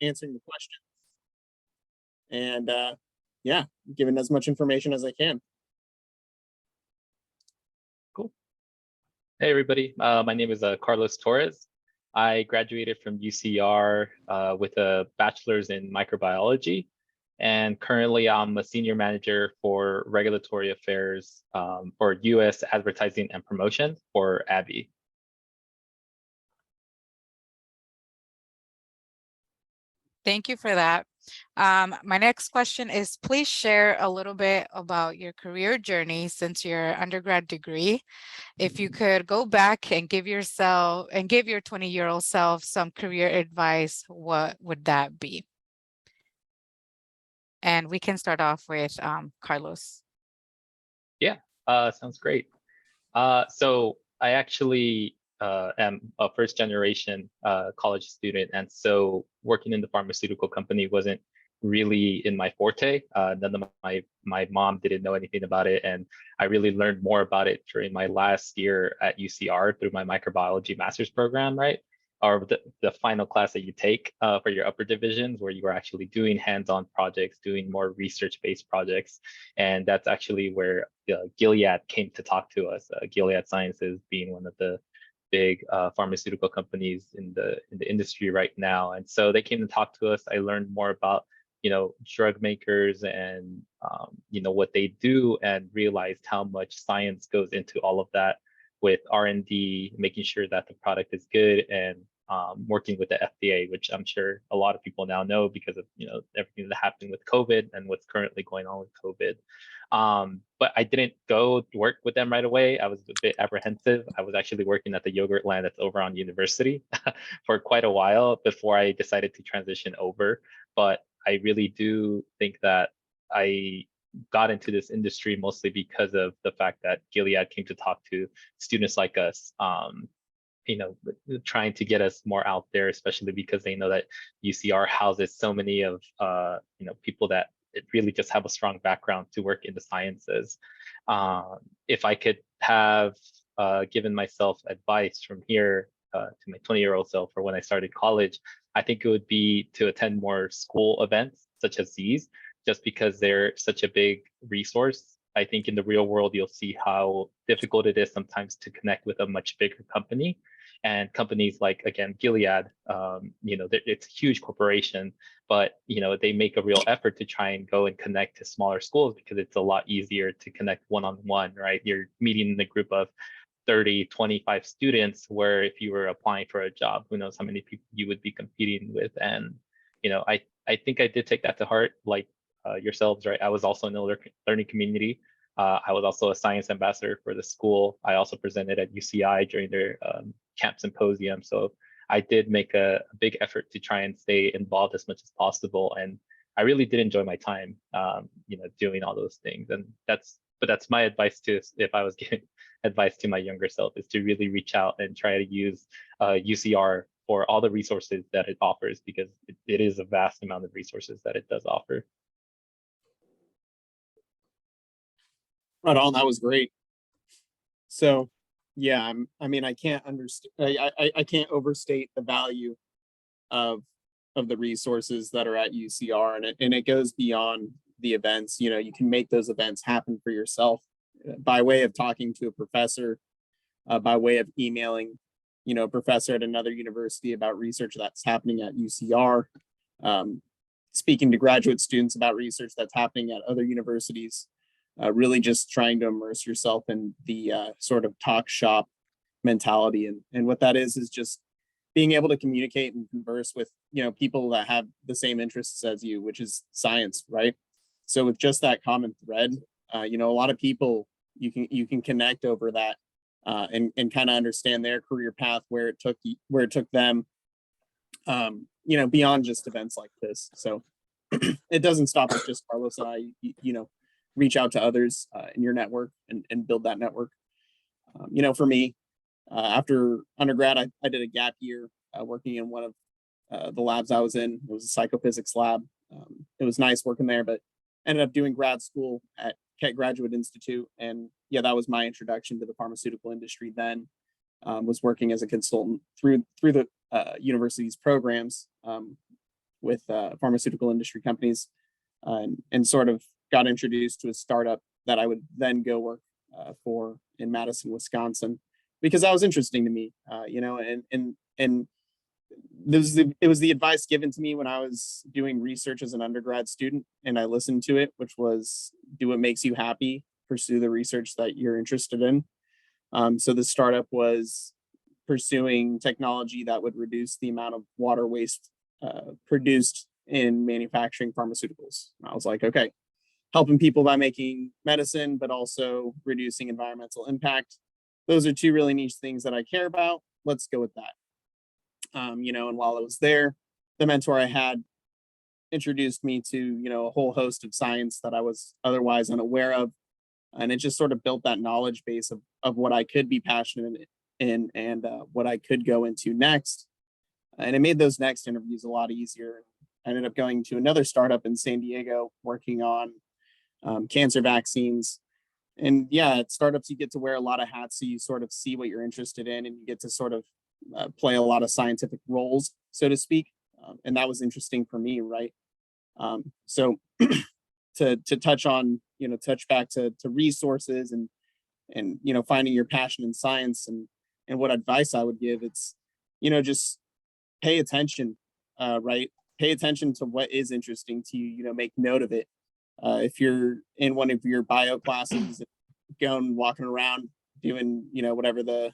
answering the question and yeah, giving as much information as I can. Cool. Hey, everybody. My name is Carlos Torres. I graduated from UCR with a bachelor's in microbiology. And currently, I'm a senior manager for regulatory affairs for US advertising and promotion for AbbVie. Thank you for that. My next question is, please share a little bit about your career journey since your undergrad degree. If you could go back and give your 20-year-old self some career advice, what would that be? And we can start off with Carlos. Yeah, sounds great. So I actually am a first generation college student. And so working in the pharmaceutical company wasn't really in my forte. None of my mom didn't know anything about it. And I really learned more about it during my last year at UCR through my microbiology master's program, right? Or the final class that you take for your upper divisions, where you are actually doing hands-on projects, doing more research-based projects. And that's actually where Gilead came to talk to us. Gilead Sciences being one of the big pharmaceutical companies in the industry right now. And so they came to talk to us. I learned more about drug makers and what they do, and realized how much science goes into all of that, with R&D, making sure that the product is good, and working with the FDA, which I'm sure a lot of people now know because of everything that happened with COVID and what's currently going on with COVID. But I didn't go work with them right away. I was a bit apprehensive. I was actually working at the yogurt land that's over on University for quite a while before I decided to transition over. But I really do think that I got into this industry mostly because of the fact that Gilead came to talk to students like us, trying to get us more out there, especially because they know that UCR houses so many of people that really just have a strong background to work in the sciences. If I could have given myself advice from here to my 20-year-old self, or when I started college, I think it would be to attend more school events such as these, just because they're such a big resource. I think in the real world, you'll see how difficult it is sometimes to connect with a much bigger company. And companies like, again, Gilead, it's a huge corporation, but they make a real effort to try and go and connect to smaller schools, because it's a lot easier to connect one-on-one, right? You're meeting in a group of 30, 25 students, where if you were applying for a job, who knows how many people you would be competing with. And I think I did take that to heart, like yourselves, right? I was also in the learning community. I was also a science ambassador for the school. I also presented at UCI during their camp symposium. So I did make a big effort to try and stay involved as much as possible. And I really did enjoy my time, doing all those things. And that's my advice to, if I was giving advice to my younger self, is to really reach out and try to use UCR for all the resources that it offers, because it is a vast amount of resources that it does offer. Right on, that was great. So yeah, I can't understand. I can't overstate the value of the resources that are at UCR, and it goes beyond the events. You can make those events happen for yourself by way of talking to a professor, by way of emailing, a professor at another university about research that's happening at UCR, speaking to graduate students about research that's happening at other universities. Really just trying to immerse yourself in the sort of talk shop mentality. And what that is just being able to communicate and converse with, people that have the same interests as you, which is science, right? So with just that common thread, a lot of people, you can connect over that and kind of understand their career path, where it took them, beyond just events like this. So it doesn't stop with just Carlos and I, reach out to others in your network and build that network. For me, after undergrad, I did a gap year working in one of the labs I was in. It was a psychophysics lab. It was nice working there, but ended up doing grad school at Keck Graduate Institute. And yeah, that was my introduction to the pharmaceutical industry then. Was working as a consultant through the university's programs, with pharmaceutical industry companies, and sort of got introduced to a startup that I would then go work for in Madison, Wisconsin, because that was interesting to me, you know, and it was the advice given to me when I was doing research as an undergrad student, and I listened to it, which was do what makes you happy, pursue the research that you're interested in. So the startup was pursuing technology that would reduce the amount of water waste produced in manufacturing pharmaceuticals. And I was like, okay, helping people by making medicine, but also reducing environmental impact. Those are two really niche things that I care about. Let's go with that. You know, and while I was there, the mentor I had introduced me to, you know, a whole host of science that I was otherwise unaware of. And it just sort of built that knowledge base of what I could be passionate in and what I could go into next. And it made those next interviews a lot easier. I ended up going to another startup in San Diego working on cancer vaccines. And yeah, at startups, you get to wear a lot of hats. So you sort of see what you're interested in and you get to sort of play a lot of scientific roles, so to speak. And that was interesting for me, right? So to touch on, you know, touch back to resources and, you know, finding your passion in science and what advice I would give, it's, you know, just pay attention, right? Pay attention to what is interesting to you, you know, make note of it. If you're in one of your bio classes, going walking around doing, you know, whatever the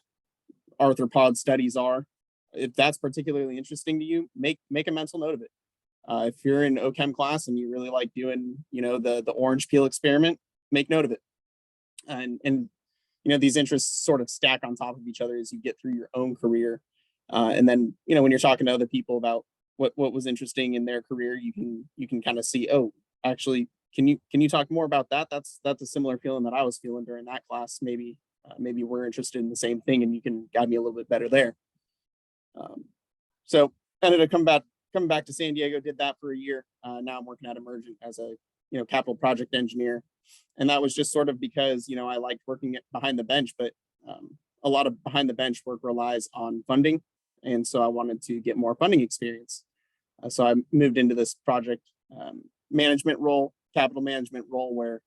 arthropod studies are, if that's particularly interesting to you, make a mental note of it. If you're in OChem class and you really like doing, you know, the orange peel experiment, make note of it. And you know, these interests sort of stack on top of each other as you get through your own career. And then, you know, when you're talking to other people about what was interesting in their career, you can kind of see, oh, actually, can you talk more about that? That's a similar feeling that I was feeling during that class. Maybe we're interested in the same thing, and you can guide me a little bit better there. So ended up coming back to San Diego, did that for a year. Now I'm working at Emergent as a, you know, capital project engineer. And that was just sort of because, you know, I liked working behind the bench, but a lot of behind the bench work relies on funding. And so I wanted to get more funding experience. So I moved into this project management role, capital management role, where,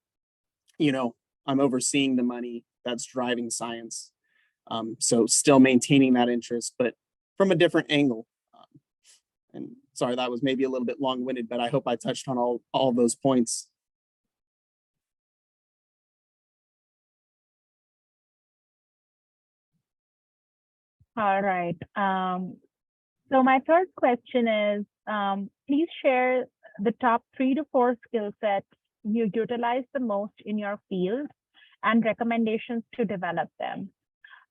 you know, I'm overseeing the money that's driving science. So still maintaining that interest, but from a different angle. And sorry, that was maybe a little bit long-winded, but I hope I touched on all those points. All right. So my third question is, please share the top 3 to 4 skill sets you utilize the most in your field and recommendations to develop them.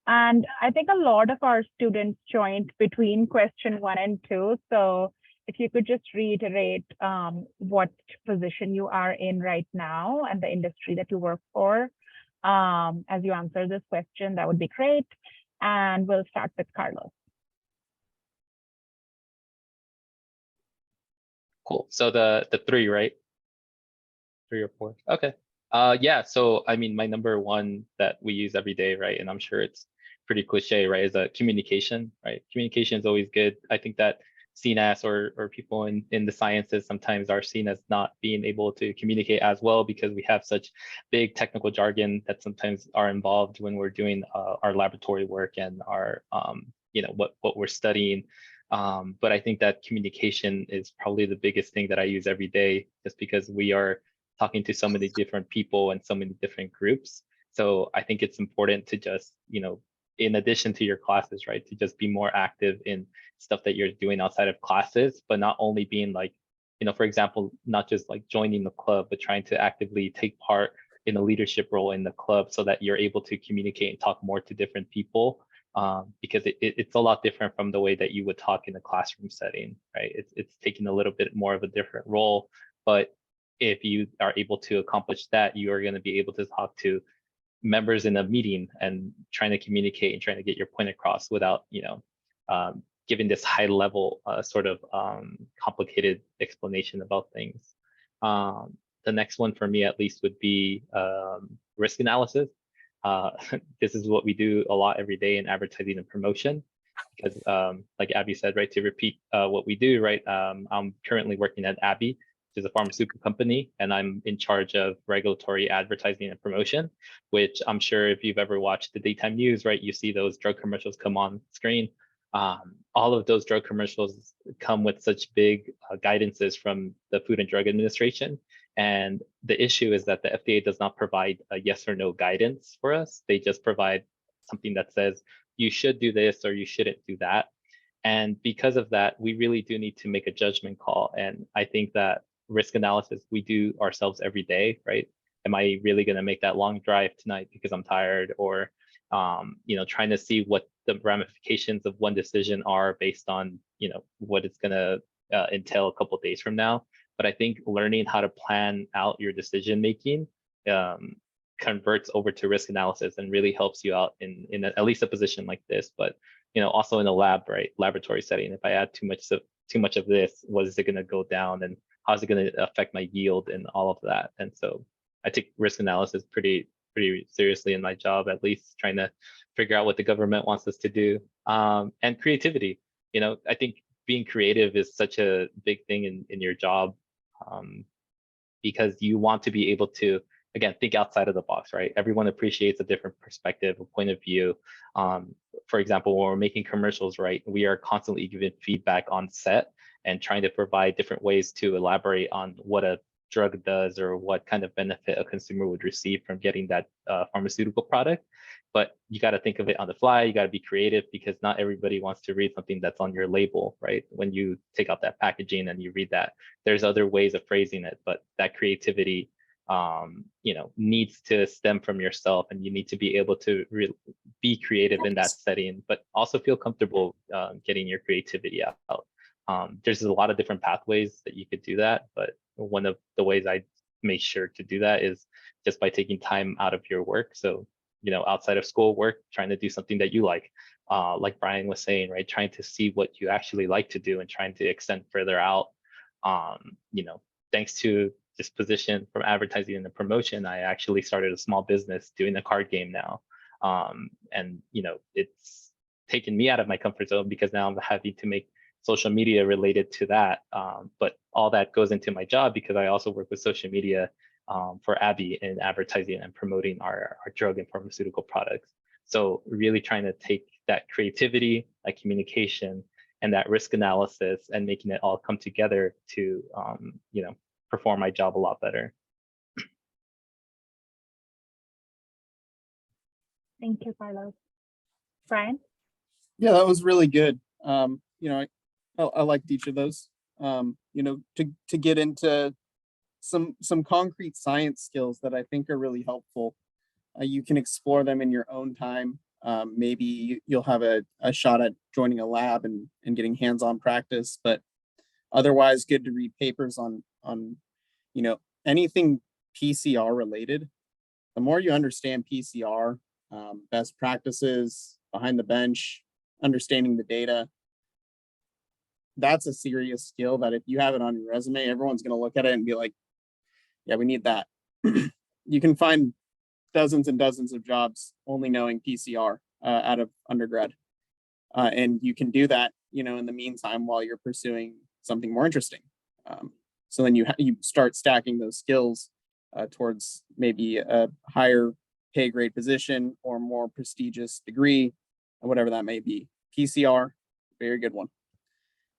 And I think a lot of our students joined between question 1 and 2. So if you could just reiterate what position you are in right now and the industry that you work for as you answer this question, that would be great. And we'll start with Carlos. Cool. So the 3, right? 3 or 4. Okay. Yeah. So I mean, my number 1 that we use every day, right? And I'm sure it's pretty cliche, right? Is communication, right? Communication is always good. I think that CNAS or people in the sciences sometimes are seen as not being able to communicate as well because we have such big technical jargon that sometimes are involved when we're doing our laboratory work and our you know, what we're studying. But I think that communication is probably the biggest thing that I use every day, just because we are talking to so many different people and so many different groups. So I think it's important to just, you know, in addition to your classes, right, to just be more active in stuff that you're doing outside of classes, but not only being like, you know, for example, not just like joining the club, but trying to actively take part in a leadership role in the club so that you're able to communicate and talk more to different people. Because it's a lot different from the way that you would talk in a classroom setting, right? It's taking a little bit more of a different role, but if you are able to accomplish that, you are going to be able to talk to members in a meeting and trying to communicate and trying to get your point across without, you know, giving this high level sort of complicated explanation about things. The next one for me at least would be risk analysis. This is what we do a lot every day in advertising and promotion. because like Abby said, right, to repeat what we do, right, I'm currently working at Abby, which is a pharmaceutical company, and I'm in charge of regulatory advertising and promotion, which I'm sure if you've ever watched the daytime news, right, you see those drug commercials come on screen. All of those drug commercials come with such big guidances from the Food and Drug Administration. And the issue is that the FDA does not provide a yes or no guidance for us. They just provide something that says, you should do this or you shouldn't do that. And because of that, we really do need to make a judgment call. And I think that risk analysis, we do ourselves every day, right? Am I really going to make that long drive tonight because I'm tired? Or, trying to see what the ramifications of one decision are based on, what it's going to entail a couple of days from now. But I think learning how to plan out your decision making converts over to risk analysis and really helps you out in at least a position like this. But also in a lab, right, laboratory setting, if I add too much of this, what is it going to go down, and how is it going to affect my yield and all of that? And so I take risk analysis pretty seriously in my job, at least trying to figure out what the government wants us to do. And creativity, I think being creative is such a big thing in your job, because you want to be able to, again, think outside of the box, right? Everyone appreciates a different perspective, a point of view. For example, when we're making commercials, right, we are constantly giving feedback on set and trying to provide different ways to elaborate on what a drug does or what kind of benefit a consumer would receive from getting that pharmaceutical product. But you got to think of it on the fly. You got to be creative, because not everybody wants to read something that's on your label, right? When you take out that packaging and you read that, there's other ways of phrasing it, but that creativity needs to stem from yourself, and you need to be able to be creative in that setting, but also feel comfortable getting your creativity out. There's a lot of different pathways that you could do that, but one of the ways I make sure to do that is just by taking time out of your work. So, outside of school work, trying to do something that you like Brian was saying, right? Trying to see what you actually like to do and trying to extend further out. Thanks to this position from advertising and the promotion, I actually started a small business doing a card game now. And it's taken me out of my comfort zone, because now I'm having to make social media related to that. But all that goes into my job, because I also work with social media for Abby in advertising and promoting our drug and pharmaceutical products. So really trying to take that creativity, that communication, and that risk analysis, and making it all come together to perform my job a lot better. Thank you, Carlos. Brian? Yeah, that was really good. I liked each of those. To get into some concrete science skills that I think are really helpful. You can explore them in your own time. Maybe you'll have a shot at joining a lab and getting hands-on practice, but otherwise good to read papers on anything PCR related. The more you understand PCR, best practices, behind the bench, understanding the data, that's a serious skill that if you have it on your resume, everyone's going to look at it and be like, yeah, we need that. You can find dozens and dozens of jobs only knowing PCR out of undergrad. And you can do that, in the meantime, while you're pursuing something more interesting. So then you start stacking those skills towards maybe a higher pay grade position or more prestigious degree, whatever that may be. PCR, very good one.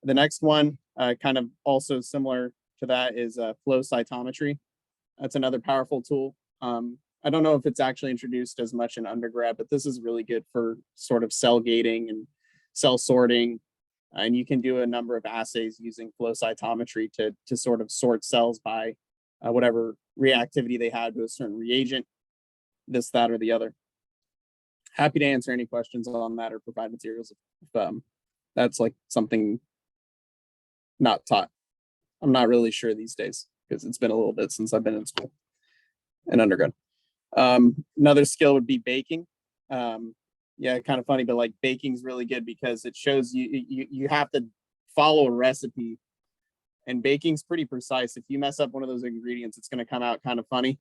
The next one, kind of also similar to that, is flow cytometry. That's another powerful tool. I don't know if it's actually introduced as much in undergrad, but this is really good for sort of cell gating and cell sorting. And you can do a number of assays using flow cytometry to sort of sort cells by whatever reactivity they had to a certain reagent, this, that, or the other. Happy to answer any questions on that or provide materials if that's like something not taught. I'm not really sure these days, because it's been a little bit since I've been in school and undergrad. Another skill would be baking. Yeah, kind of funny, but like baking is really good because it shows you have to follow a recipe, and baking's pretty precise. If you mess up one of those ingredients, it's going to come out kind of funny.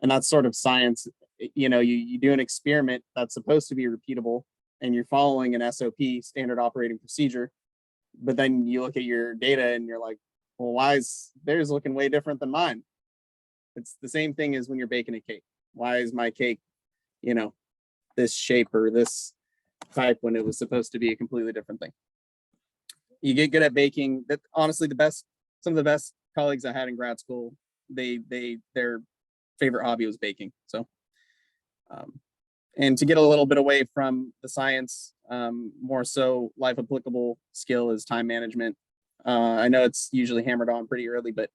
And that's sort of science. You do an experiment that's supposed to be repeatable, and you're following an SOP, standard operating procedure, but then you look at your data and you're like, well, why is theirs looking way different than mine? It's the same thing as when you're baking a cake. Why is my cake, you know, this shape or this type when it was supposed to be a completely different thing? You get good at baking. That honestly, some of the best colleagues I had in grad school, their favorite hobby was baking. So, and to get a little bit away from the science, more so life applicable skill is time management. I know it's usually hammered on pretty early, but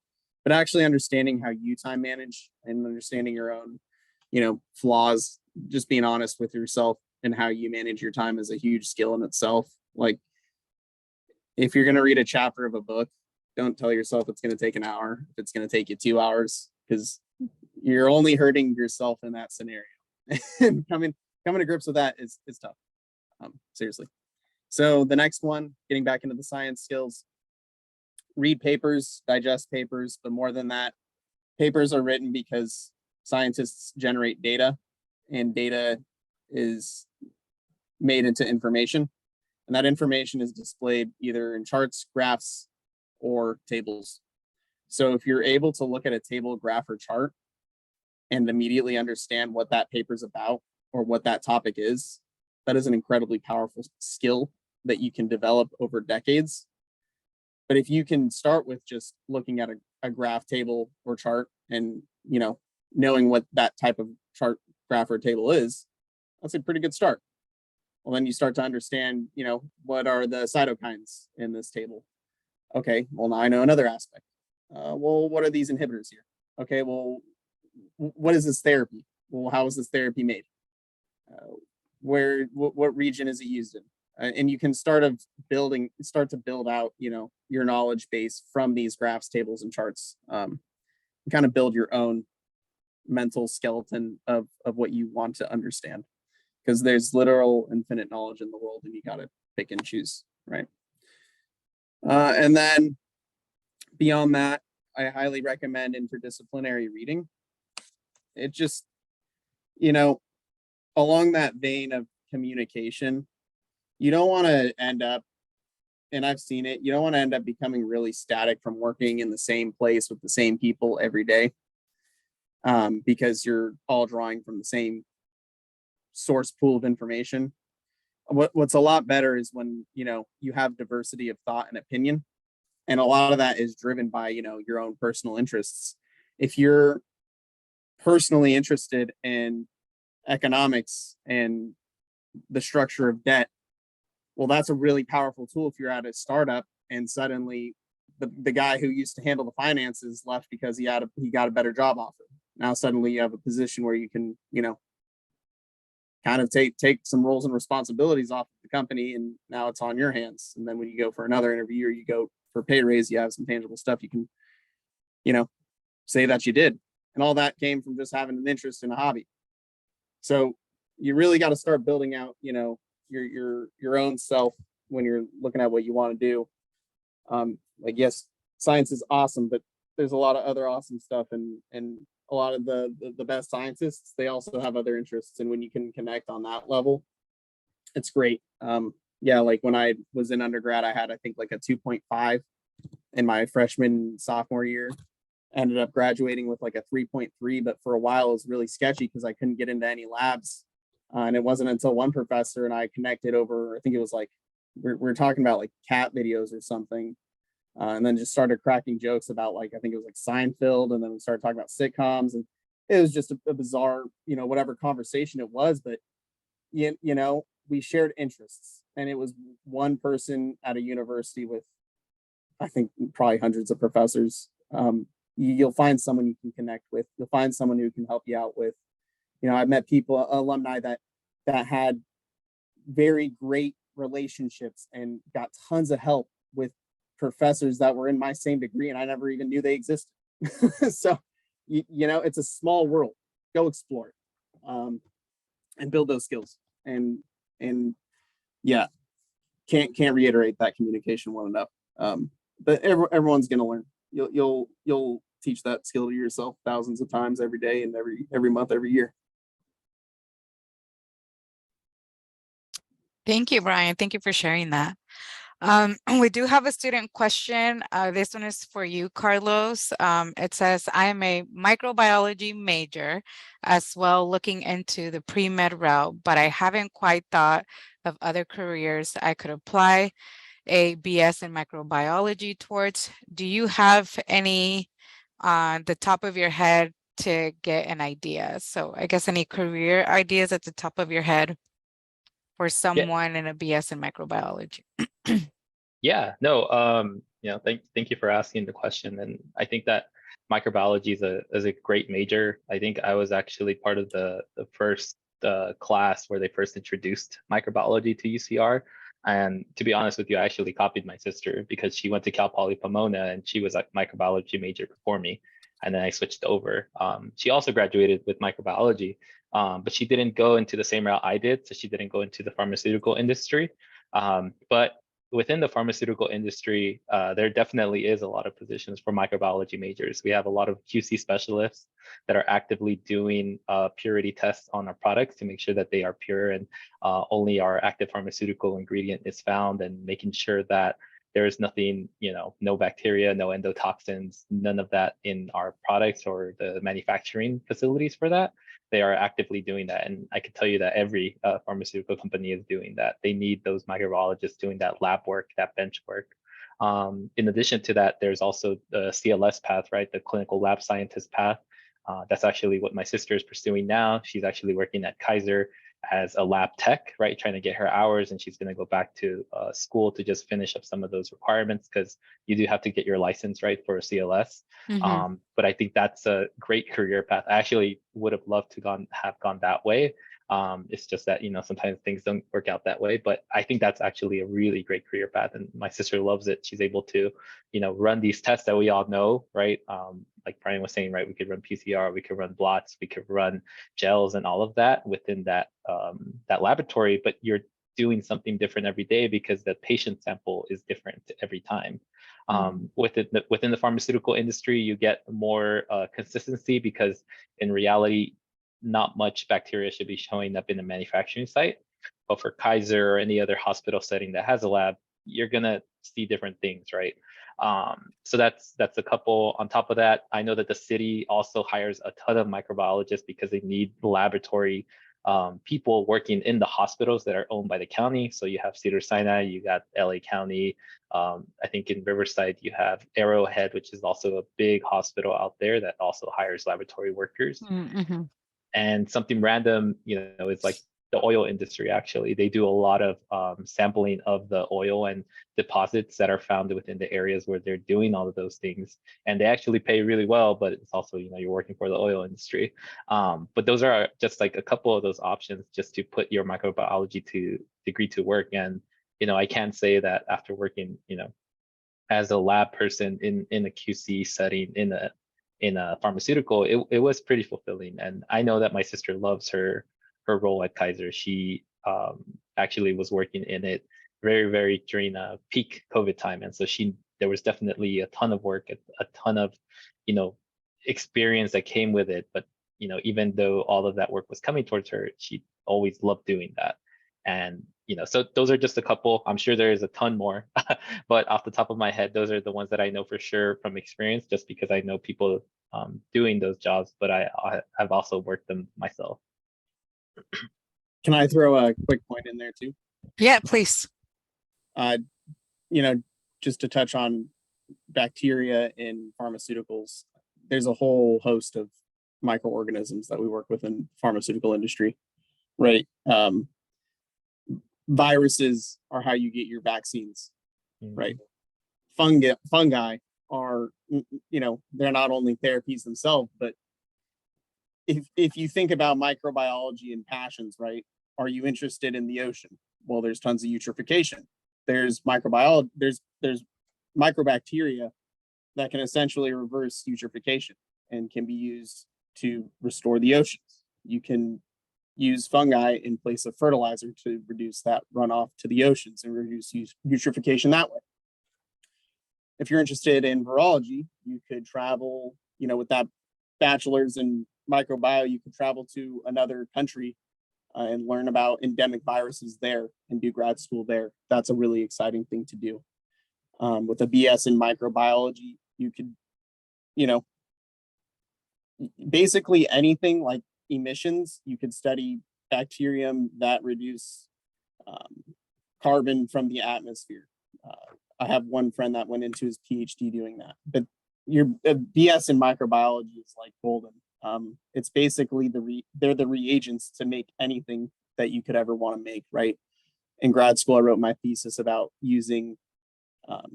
actually understanding how you time manage and understanding your own, flaws, just being honest with yourself and how you manage your time is a huge skill in itself. Like, if you're going to read a chapter of a book, don't tell yourself it's going to take an hour. If it's going to take you 2 hours, because you're only hurting yourself in that scenario. And coming to grips with that is tough. Seriously. So the next one, getting back into the science skills, read papers, digest papers, but more than that, papers are written because scientists generate data, and data is made into information. And that information is displayed either in charts, graphs, or tables. So if you're able to look at a table, graph, or chart and immediately understand what that paper's about or what that topic is, that is an incredibly powerful skill that you can develop over decades. But if you can start with just looking at a graph, table, or chart and, knowing what that type of chart, graph, or table is, that's a pretty good start. Well, then you start to understand, what are the cytokines in this table? Okay, well, now I know another aspect. Well, what are these inhibitors here? Okay, well, what is this therapy? Well, how is this therapy made? What region is it used in? And you can start to build out, your knowledge base from these graphs, tables, and charts. Kind of build your own mental skeleton of what you want to understand, because there's literal infinite knowledge in the world, and you got to pick and choose, right? And then beyond that, I highly recommend interdisciplinary reading. It just, along that vein of communication, you don't want to end up, and I've seen it, you don't want to end up becoming really static from working in the same place with the same people every day, because you're all drawing from the same source pool of information. What's a lot better is when, you have diversity of thought and opinion. And a lot of that is driven by, your own personal interests. If you're personally interested in economics and the structure of debt, well, that's a really powerful tool if you're at a startup and suddenly the guy who used to handle the finances left because he got a better job offer. Now suddenly you have a position where you can, kind of take some roles and responsibilities off of the company, and now it's on your hands. And then when you go for another interview or you go for a pay raise, you have some tangible stuff you can, say that you did. And all that came from just having an interest in a hobby. So you really got to start building out, your own self when you're looking at what you want to do. Yes, science is awesome, but there's a lot of other awesome stuff, and a lot of the best scientists, they also have other interests, and when you can connect on that level, it's great. Like when I was in undergrad, I had, I think, like a 2.5 in my freshman sophomore year. Ended up graduating with like a 3.3, but for a while it was really sketchy because I couldn't get into any labs. And it wasn't until one professor and I connected over, I think it was like, we're talking about like cat videos or something. And then just started cracking jokes about, like, I think it was like Seinfeld. And then we started talking about sitcoms, and it was just a bizarre, whatever conversation it was, but we shared interests, and it was one person at a university with, I think, probably hundreds of professors. You'll find someone you can connect with. You'll find someone who can help you out with, I've met people, alumni that had very great relationships and got tons of help with professors that were in my same degree, and I never even knew they existed. So, it's a small world. Go explore it, and build those skills. And yeah, can't reiterate that communication well enough. But everyone's gonna learn. You'll teach that skill to yourself thousands of times every day and every month, every year. Thank you, Brian. Thank you for sharing that. We do have a student question. This one is for you, Carlos. It says, I am a microbiology major as well, looking into the pre-med route, but I haven't quite thought of other careers I could apply a BS in microbiology towards. Do you have any on the top of your head to get an idea? So I guess any career ideas at the top of your head for Yeah, someone in a BS in microbiology? yeah, no, thank you for asking the question. And I think that microbiology is a great major. I think I was actually part of the first class where they first introduced microbiology to UCR. And to be honest with you, I actually copied my sister because she went to Cal Poly Pomona and she was a microbiology major before me. And then I switched over. She also graduated with microbiology, but she didn't go into the same route I did. So she didn't go into the pharmaceutical industry. But within the pharmaceutical industry, there definitely is a lot of positions for microbiology majors. We have a lot of QC specialists that are actively doing purity tests on our products to make sure that they are pure and only our active pharmaceutical ingredient is found, and making sure that there is nothing, no bacteria, no endotoxins, none of that in our products or the manufacturing facilities for that. They are actively doing that. And I can tell you that every pharmaceutical company is doing that. They need those microbiologists doing that lab work, that bench work. In addition to that, there's also the CLS path, right? The clinical lab scientist path. That's actually what my sister is pursuing now. She's actually working at Kaiser as a lab tech, right? Trying to get her hours, and she's going to go back to school to just finish up some of those requirements, because you do have to get your license, right, for a CLS. But I think that's a great career path. I actually would have loved to have gone that way. It's just that, sometimes things don't work out that way, but I think that's actually a really great career path. And my sister loves it. She's able to, run these tests that we all know, right? Like Brian was saying, right, we could run PCR, we could run blots, we could run gels and all of that within that, that laboratory, but you're doing something different every day because the patient sample is different every time. Within the pharmaceutical industry, you get more consistency, because in reality, not much bacteria should be showing up in the manufacturing site. But for Kaiser or any other hospital setting that has a lab, you're gonna see different things, right? So that's a couple. On top of that, I know that the city also hires a ton of microbiologists because they need laboratory people working in the hospitals that are owned by the county. So you have Cedars-Sinai, you got LA County. I think in Riverside, you have Arrowhead, which is also a big hospital out there that also hires laboratory workers. And something random, is like the oil industry. Actually, they do a lot of sampling of the oil and deposits that are found within the areas where they're doing all of those things, and they actually pay really well. But it's also, you're working for the oil industry. But those are just like a couple of those options just to put your microbiology degree to work. And I can say that after working, as a lab person in a QC setting in a pharmaceutical, it was pretty fulfilling. And I know that my sister loves her role at Kaiser. She actually was working in it very during a peak COVID time. And so there was definitely a ton of work, a ton of, experience that came with it. But, even though all of that work was coming towards her, she always loved doing that. And, so those are just a couple. I'm sure there is a ton more, but off the top of my head, those are the ones that I know for sure from experience, just because I know people doing those jobs, but I've also worked them myself. Can I throw a quick point in there too? Yeah, please. Just to touch on bacteria in pharmaceuticals, there's a whole host of microorganisms that we work with in pharmaceutical industry, right? Viruses are how you get your vaccines, right? Fungi are, they're not only therapies themselves, but if you think about microbiology and passions, right? Are you interested in the ocean? Well, there's tons of eutrophication. There's microbiology, there's microbacteria that can essentially reverse eutrophication and can be used to restore the oceans. You can use fungi in place of fertilizer to reduce that runoff to the oceans and reduce eutrophication that way. If you're interested in virology, you could travel, with that bachelor's in microbiome, you could travel to another country and learn about endemic viruses there and do grad school there. That's a really exciting thing to do. With a BS in microbiology, you could, you know, basically anything like emissions, you could study bacterium that reduce carbon from the atmosphere. I have one friend that went into his PhD doing that, but your BS in microbiology is like golden. It's basically they're the reagents to make anything that you could ever want to make, right? In grad school, I wrote my thesis about using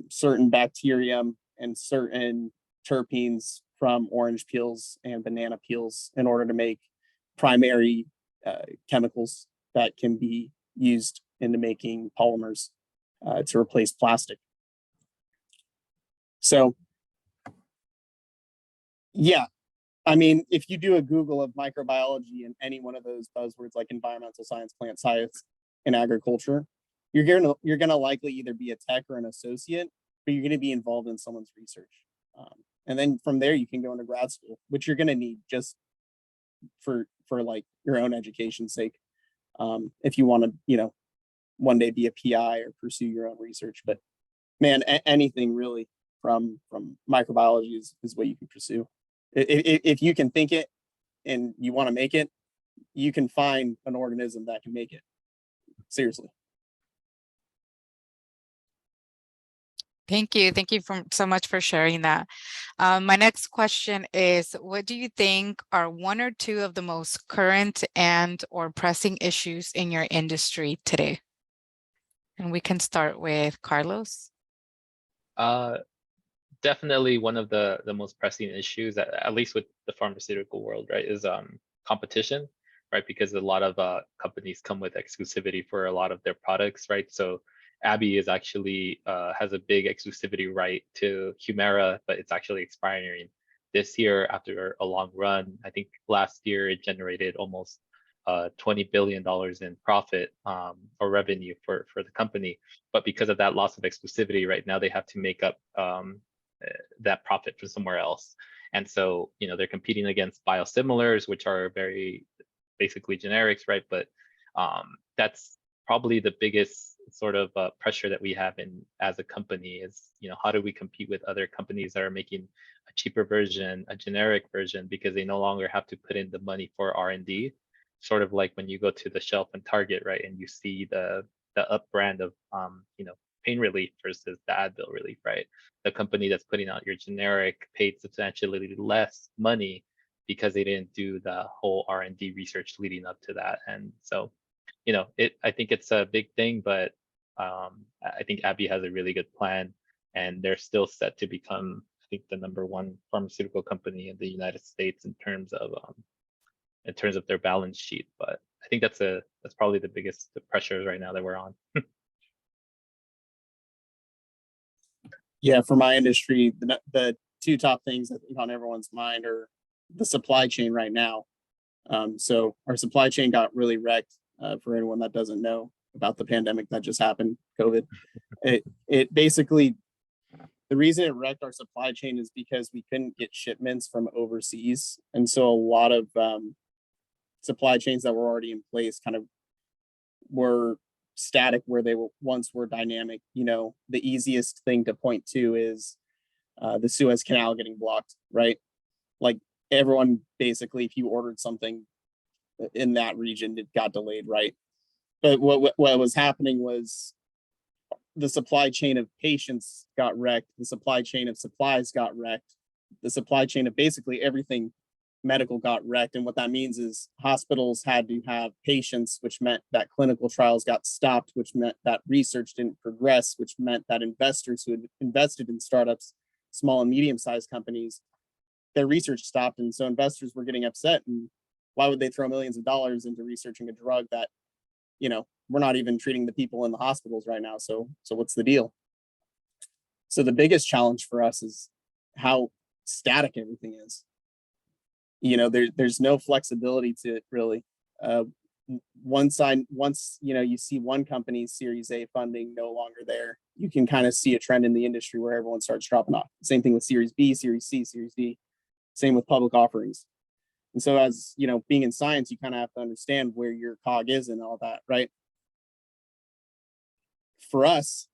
certain bacterium and certain terpenes from orange peels and banana peels in order to make primary chemicals that can be used into making polymers to replace plastic. So, yeah, I mean, if you do a Google of microbiology and any one of those buzzwords like environmental science, plant science, and agriculture, you're gonna likely either be a tech or an associate, but you're gonna be involved in someone's research. And then from there, you can go into grad school, which you're gonna need just for like your own education's sake. If you want to, you know, one day be a PI or pursue your own research. But man, anything really from microbiology is what you can pursue. If you can think it and you want to make it, you can find an organism that can make it. Seriously. Thank you. Thank you so much for sharing that. My next question is, what do you think are one or two of the most current and or pressing issues in your industry today? And we can start with Carlos. Definitely one of the most pressing issues, at least with the pharmaceutical world, right, is competition, right? Because a lot of companies come with exclusivity for a lot of their products, right? So Abby is actually has a big exclusivity right to Humira, but it's actually expiring this year after a long run. I think last year it generated almost $20 billion in profit or revenue for the company. But because of that loss of exclusivity, right now they have to make up that profit from somewhere else. And so, you know, they're competing against biosimilars, which are very basically generics, right? But that's probably the biggest sort of pressure that we have in as a company is, you know, how do we compete with other companies that are making a cheaper version, a generic version, because they no longer have to put in the money for R&D. Sort of like when you go to the shelf in Target, right, and you see the up brand of you know, pain relief versus the Advil relief, right? The company that's putting out your generic paid substantially less money because they didn't do the whole R&D research leading up to that. And so, you know, I think it's a big thing, but I think Abby has a really good plan, and they're still set to become, I think, the #1 pharmaceutical company in the United States in terms of their balance sheet. But I think that's probably the biggest pressures right now that we're on. Yeah, for my industry, the two top things I think on everyone's mind are the supply chain right now. So our supply chain got really wrecked. For anyone that doesn't know about the pandemic that just happened, COVID, it basically, the reason it wrecked our supply chain is because we couldn't get shipments from overseas, and so a lot of supply chains that were already in place kind of were static where they once were dynamic. You know, the easiest thing to point to is the Suez Canal getting blocked, right? Like everyone basically, if you ordered something in that region, it got delayed, right? But what was happening was the supply chain of patients got wrecked, the supply chain of supplies got wrecked, the supply chain of basically everything medical got wrecked. And what that means is hospitals had to have patients, which meant that clinical trials got stopped, which meant that research didn't progress, which meant that investors who had invested in startups, small and medium-sized companies, their research stopped. And so investors were getting upset. And why would they throw millions of dollars into researching a drug that, you know, we're not even treating the people in the hospitals right now? So what's the deal? So the biggest challenge for us is how static everything is. You know, there's no flexibility to it really. Once you know, you see one company's Series A funding no longer there, you can kind of see a trend in the industry where everyone starts dropping off. Same thing with Series B, Series C, Series D. Same with public offerings. And so as, you know, being in science, you kind of have to understand where your cog is and all that, right? For us,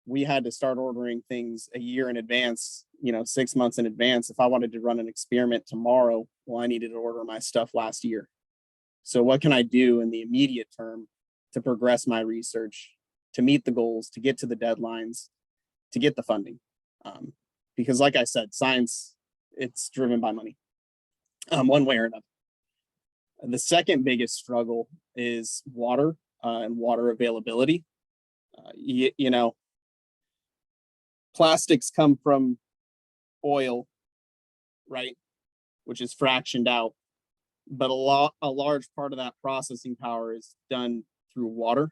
we had to start ordering things a year in advance, you know, 6 months in advance. If I wanted to run an experiment tomorrow, well, I needed to order my stuff last year. So what can I do in the immediate term to progress my research, to meet the goals, to get to the deadlines, to get the funding? Because like I said, science, it's driven by money, one way or another. The second biggest struggle is water and water availability. You know, plastics come from oil, right, which is fractioned out, but a large part of that processing power is done through water.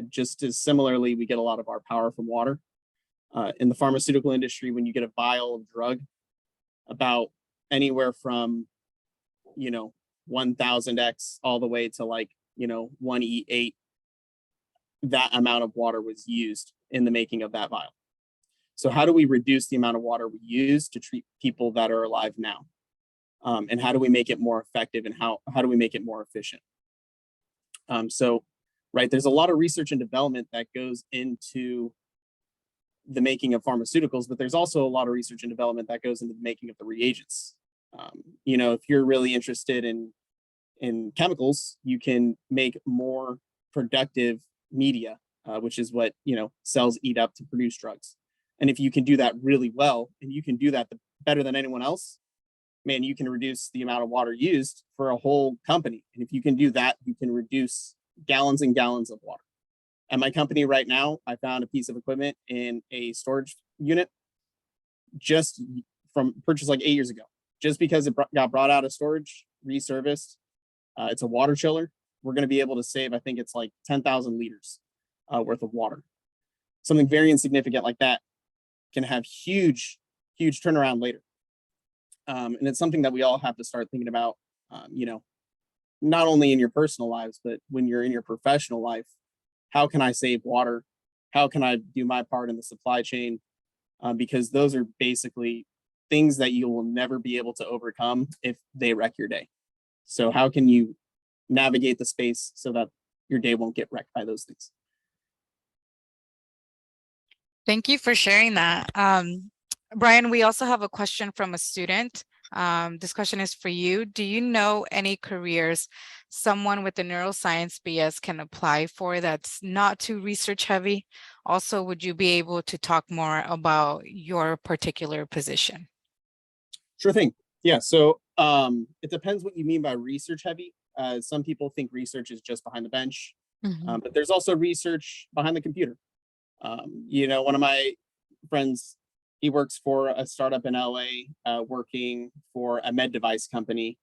Just as similarly, we get a lot of our power from water. In the pharmaceutical industry, when you get a vial of drug, about anywhere from, you know, 1000x all the way to like, you know, 1E8, that amount of water was used in the making of that vial. So how do we reduce the amount of water we use to treat people that are alive now? And how do we make it more effective, and how do we make it more efficient? So, right, there's a lot of research and development that goes into the making of pharmaceuticals, but there's also a lot of research and development that goes into the making of the reagents. You know, if you're really interested in chemicals, you can make more productive media, which is what, you know, cells eat up to produce drugs. And if you can do that really well, and you can do that better than anyone else, man, you can reduce the amount of water used for a whole company. And if you can do that, you can reduce gallons and gallons of water. At my company right now, I found a piece of equipment in a storage unit just from purchased like 8 years ago, just because it got brought out of storage, reserviced. It's a water chiller. We're going to be able to save, I think it's like 10,000 liters worth of water. Something very insignificant like that can have huge turnaround later. And it's something that we all have to start thinking about, you know, not only in your personal lives, but when you're in your professional life. How can I save water? How can I do my part in the supply chain? Because those are basically things that you will never be able to overcome if they wreck your day. So how can you navigate the space so that your day won't get wrecked by those things? Thank you for sharing that. Brian, we also have a question from a student. This question is for you. Do you know any careers someone with a neuroscience BS can apply for that's not too research heavy? Also, would you be able to talk more about your particular position? Sure thing. Yeah, so it depends what you mean by research heavy. Some people think research is just behind the bench, but there's also research behind the computer. You know, one of my friends, he works for a startup in LA, working for a med device company.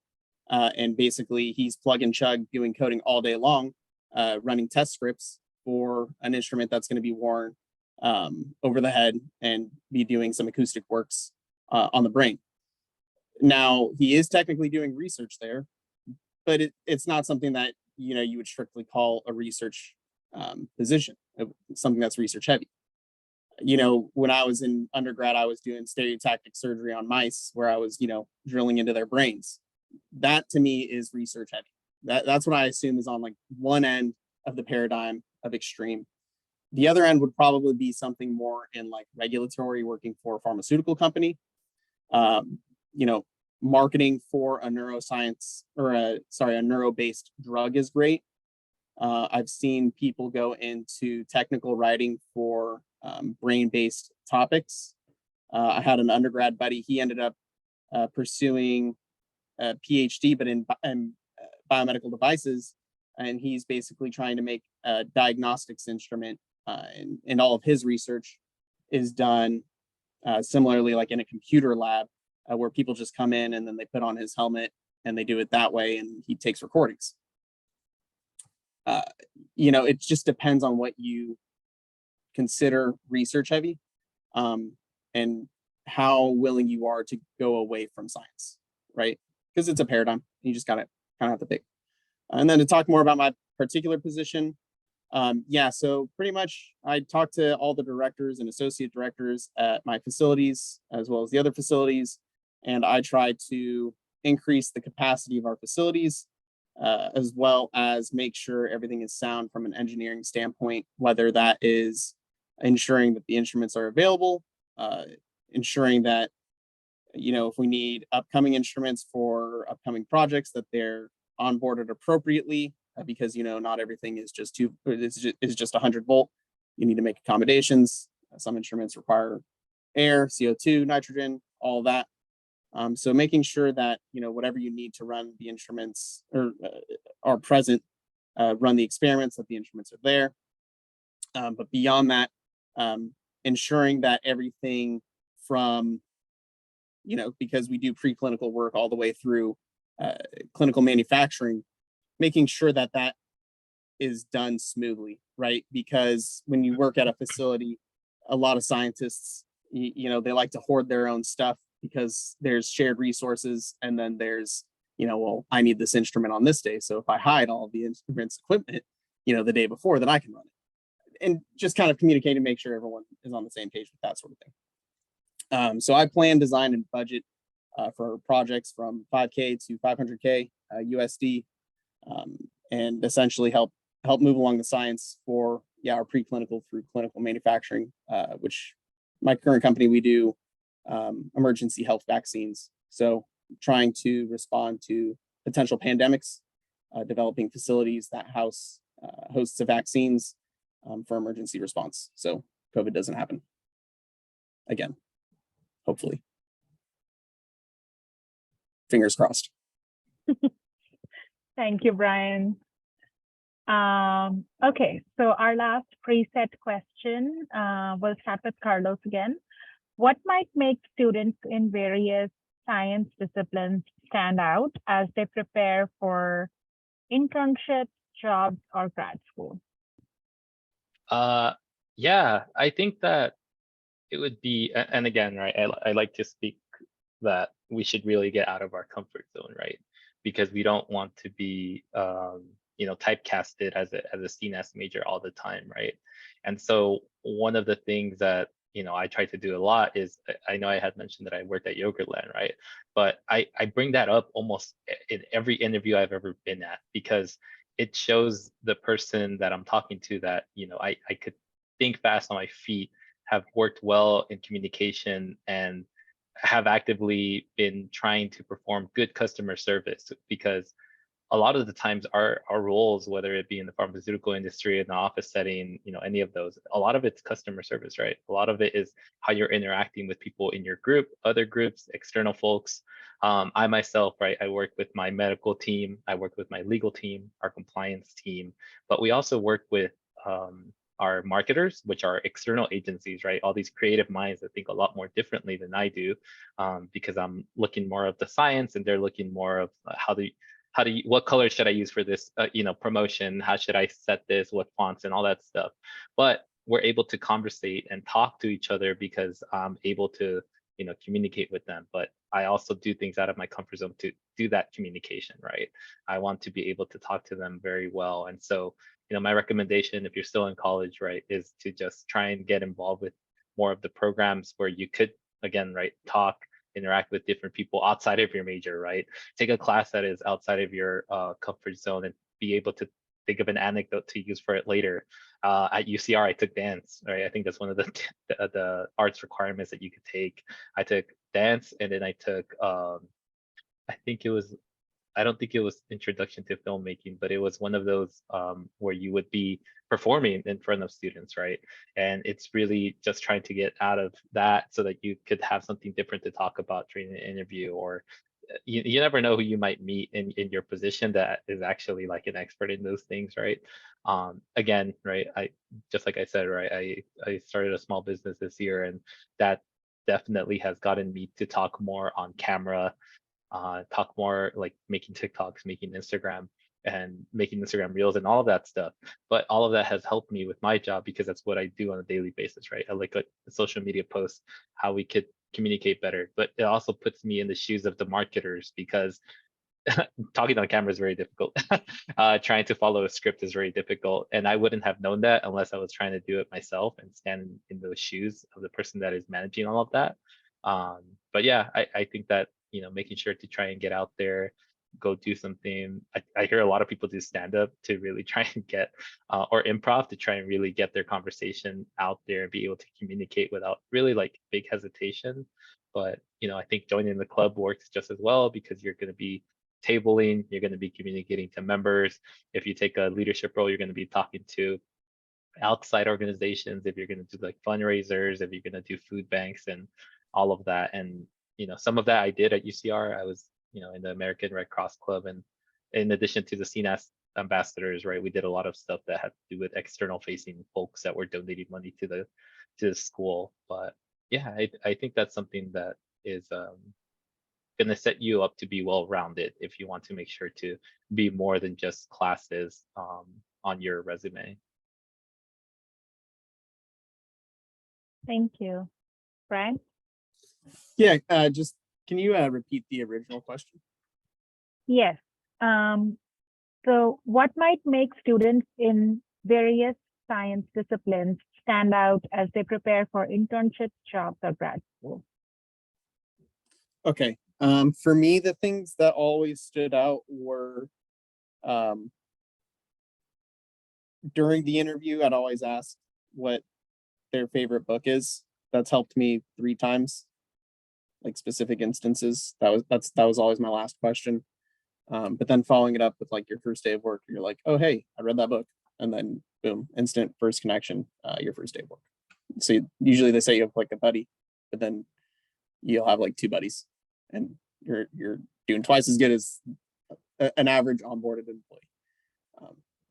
And basically he's plug and chug doing coding all day long, running test scripts for an instrument that's going to be worn over the head and be doing some acoustic works on the brain. Now, he is technically doing research there, but it's not something that, you know, you would strictly call a research position, something that's research heavy. You know, when I was in undergrad, I was doing stereotactic surgery on mice where I was, you know, drilling into their brains. That to me is research heavy. That's what I assume is on like one end of the paradigm of extreme. The other end would probably be something more in like regulatory, working for a pharmaceutical company. You know, marketing for a neuroscience or a neuro-based drug is great. I've seen people go into technical writing for brain-based topics. I had an undergrad buddy, he ended up pursuing a PhD, but in biomedical devices, and he's basically trying to make a diagnostics instrument, and all of his research is done similarly like in a computer lab, where people just come in and then they put on his helmet and they do it that way, and he takes recordings. You know, it just depends on what you consider research heavy, and how willing you are to go away from science, right? Because it's a paradigm. You just gotta kind of have to pick. And then to talk more about my particular position, yeah, so pretty much I talk to all the directors and associate directors at my facilities, as well as the other facilities, and I try to increase the capacity of our facilities, as well as make sure everything is sound from an engineering standpoint, whether that is ensuring that the instruments are available, ensuring that, if we need upcoming instruments for upcoming projects, that they're onboarded appropriately, because, not everything is just is just 100-volt. You need to make accommodations. Some instruments require air, CO2, nitrogen, all that. So making sure that, whatever you need to run the instruments or are present, run the experiments, that the instruments are there. But beyond that, ensuring that everything from, because we do preclinical work all the way through clinical manufacturing, making sure that that is done smoothly, right? Because when you work at a facility, a lot of scientists, they like to hoard their own stuff because there's shared resources, and then there's, well, I need this instrument on this day, so if I hide all of the instruments equipment, the day before, then I can run it. And just kind of communicate and make sure everyone is on the same page with that sort of thing. So I plan, design, and budget for projects from 5K to 500K USD, and essentially help move along the science for our preclinical through clinical manufacturing, which my current company, we do emergency health vaccines. So trying to respond to potential pandemics, developing facilities that house hosts of vaccines for emergency response. So COVID doesn't happen again, hopefully. Fingers crossed. Thank you, Brian. Okay, so our last preset question, we'll start with Carlos again. What might make students in various science disciplines stand out as they prepare for internships, jobs, or grad school? Yeah, I think that it would be, and again, right, I like to speak that we should really get out of our comfort zone, right? Because we don't want to be, typecasted as a CNAS major all the time, right? And so one of the things that, I try to do a lot is, I know I had mentioned that I worked at Yogurtland, right? But I bring that up almost in every interview I've ever been at, because it shows the person that I'm talking to that, I could think fast on my feet, have worked well in communication, and have actively been trying to perform good customer service. Because a lot of the times our roles, whether it be in the pharmaceutical industry, in the office setting, any of those, a lot of it's customer service, right? A lot of it is how you're interacting with people in your group, other groups, external folks. I myself, right, I work with my medical team, I work with my legal team, our compliance team, but we also work with our marketers, which are external agencies, right? All these creative minds that think a lot more differently than I do, because I'm looking more of the science and they're looking more of what color should I use for this, promotion? How should I set this? What fonts and all that stuff? But we're able to conversate and talk to each other because I'm able to, communicate with them. But I also do things out of my comfort zone to do that communication, right? I want to be able to talk to them very well. And so, my recommendation, if you're still in college, right, is to just try and get involved with more of the programs where you could, again, right, talk, interact with different people outside of your major, right? Take a class that is outside of your comfort zone and be able to think of an anecdote to use for it later. At UCR, I took dance, right? I think that's one of the arts requirements that you could take. I took dance, and then I took, I don't think it was introduction to filmmaking, but it was one of those where you would be performing in front of students, right? And it's really just trying to get out of that so that you could have something different to talk about during an interview, or you never know who you might meet in your position that is actually like an expert in those things, right? Again, right, I just like I said, right, I started a small business this year, and that definitely has gotten me to talk more on camera, talk more like making TikToks, making Instagram, and making Instagram reels and all of that stuff. But all of that has helped me with my job because that's what I do on a daily basis, right? I like a social media posts, how we could communicate better. But it also puts me in the shoes of the marketers, because talking on camera is very difficult. Trying to follow a script is very difficult. And I wouldn't have known that unless I was trying to do it myself and stand in those shoes of the person that is managing all of that. But yeah, I think that making sure to try and get out there, go do something. I hear a lot of people do stand up to really try and get, or improv to try and really get their conversation out there and be able to communicate without really like big hesitation. But, I think joining the club works just as well because you're going to be tabling, you're going to be communicating to members. If you take a leadership role, you're going to be talking to outside organizations, if you're going to do like fundraisers, if you're going to do food banks and all of that. And, some of that I did at UCR. I was, in the American Red Cross Club. And in addition to the CNAS ambassadors, right, we did a lot of stuff that had to do with external facing folks that were donating money to the school. But yeah, I think that's something that is going to set you up to be well-rounded if you want to make sure to be more than just classes on your resume. Thank you. Brian? Yeah, just can you repeat the original question? Yes. So what might make students in various science disciplines stand out as they prepare for internships, jobs, or grad school? Okay. For me, the things that always stood out were during the interview, I'd always ask what their favorite book is. That's helped me 3 times, like specific instances. That was always my last question. But then following it up with like your first day of work, you're like, oh, hey, I read that book. And then boom, instant first connection, your first day of work. So usually they say you have like a buddy, but then you'll have like 2 buddies and you're doing twice as good as an average onboarded employee.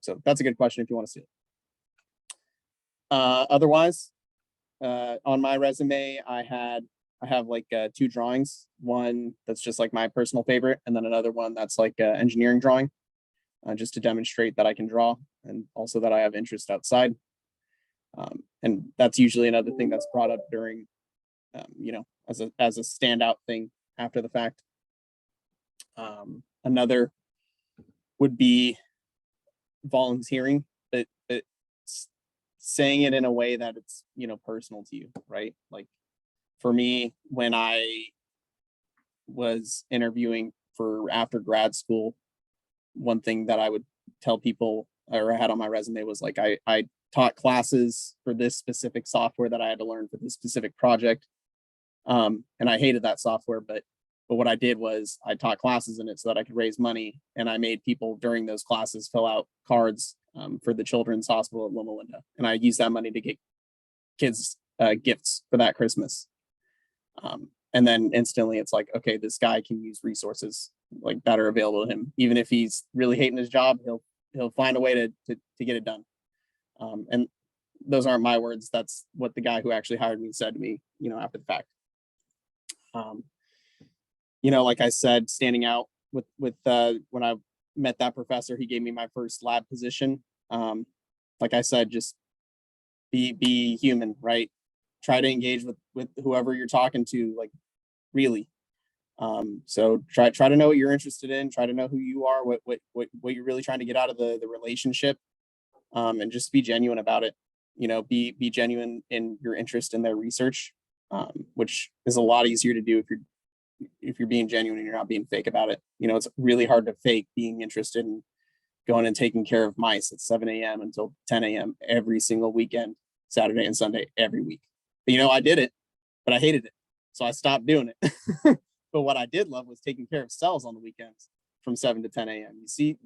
So that's a good question if you want to see it. Otherwise, on my resume, I have like 2 drawings. One that's just like my personal favorite, and then another one that's like an engineering drawing, just to demonstrate that I can draw and also that I have interest outside. And that's usually another thing that's brought up during, as a standout thing after the fact. Another would be volunteering, but saying it in a way that it's, personal to you, right? Like for me, when I was interviewing for after grad school, one thing that I would tell people or I had on my resume was like, I taught classes for this specific software that I had to learn for this specific project. And I hated that software, but what I did was I taught classes in it so that I could raise money. And I made people during those classes fill out cards for the Children's Hospital of Loma Linda. And I used that money to get kids gifts for that Christmas. And then instantly it's like, okay, this guy can use resources like that are available to him. Even if he's really hating his job, he'll find a way to get it done. And those aren't my words. That's what the guy who actually hired me said to me, after the fact. Like I said, standing out with when I met that professor, he gave me my first lab position. Like I said, just be human, right? Try to engage with whoever you're talking to, like really. So try to know what you're interested in, try to know who you are, what you're really trying to get out of the relationship. And just be genuine about it. Be genuine in your interest in their research, which is a lot easier to do if you're being genuine and you're not being fake about it. It's really hard to fake being interested in going and taking care of mice at 7 a.m. until 10 a.m. every single weekend, Saturday and Sunday, every week. But, I did it, but I hated it. So I stopped doing it. But what I did love was taking care of cells on the weekends from 7 to 10 a.m. You see,